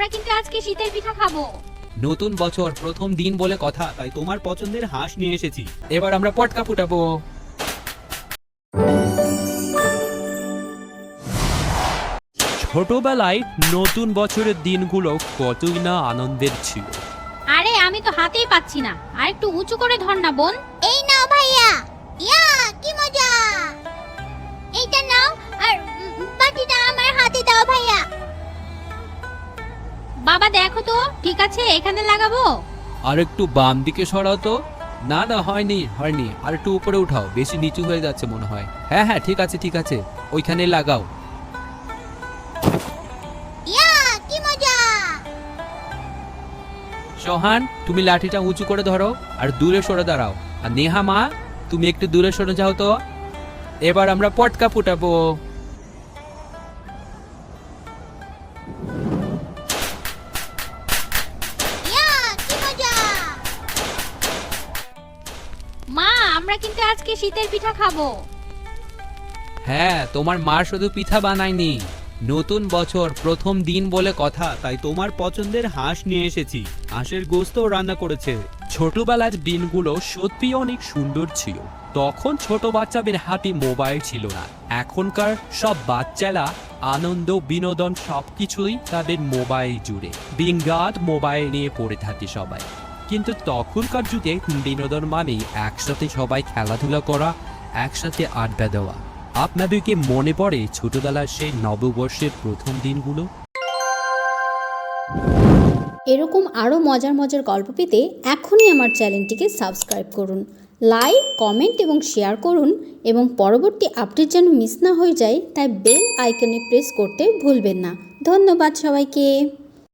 আমরা কিন্তু আজকে শীতের পিঠা খাবো। নতুন বছর প্রথম দিন বলে কথা, তাই তোমার পছন্দের হাঁস নিয়ে এসেছি। এবার আমরা পটকা ফুটাবো। ছোটবেলায় নতুন বছরের দিনগুলো কতই না আনন্দের ছিল। আরে আমি তো হাতেই পাচ্ছি না, আর একটু উঁচু করে ধর না বোন। এই নাও ভাইয়া, ইয়া কি মজা। এইটা নাও, আর বাটিটা আমার হাতে দাও ভাইয়া। বাবা দেখো তো ঠিক আছে, এখানে লাগাবো। আর একটু বাম দিকে সরাও তো। না না, হয়নি হয়নি, আর একটু উপরে উঠাও, বেশি নিচু হয়ে যাচ্ছে মনে হয়। হ্যাঁ হ্যাঁ, ঠিক আছে ঠিক আছে, ওইখানে লাগাও। ইয়া কি মজা। সোহান, তুমি লাঠিটা উঁচু করে ধরো আর দূরে সরে দাঁড়াও। আর নেহা মা, তুমি একটু দূরে সরে যাও তো। এবার আমরা পটকা ফুটাবো। ইয়া কি মজা। মা, আমরা কিন্তু আজকে শীতের পিঠা খাবো। হ্যাঁ, তোমার মা শুধু পিঠা বানায়নি, নতুন বছর প্রথম দিন বলে কথা, তাই তোমার পছন্দের হাঁস নিয়ে এসেছি। হাঁসের গোস্তও রান্না করেছে। ছোটবেলার দিনগুলো সত্যি অনেক সুন্দর ছিল। তখন ছোট বাচ্চাদের হাতে মোবাইল ছিল না। এখনকার সব বাচ্চারা আনন্দ বিনোদন সবকিছুই তাদের মোবাইল জুড়ে। দিনরাত মোবাইল নিয়ে পড়ে থাকে সবাই। কিন্তু তখনকার যুগে বিনোদন মানেই একসাথে সবাই খেলাধুলা করা, একসাথে আড্ডা দেওয়া। আপনাদেরকে মনে পড়ে ছোটবেলার সেই নববর্ষের প্রথম দিনগুলো? এরকম আরও মজার মজার গল্প পেতে এখনই আমার চ্যানেলটিকে সাবস্ক্রাইব করুন, লাইক, কমেন্ট এবং শেয়ার করুন, এবং পরবর্তী আপডেট যেন মিস না হয়ে যায় তাই বেল আইকনে প্রেস করতে ভুলবেন না। ধন্যবাদ সবাইকে।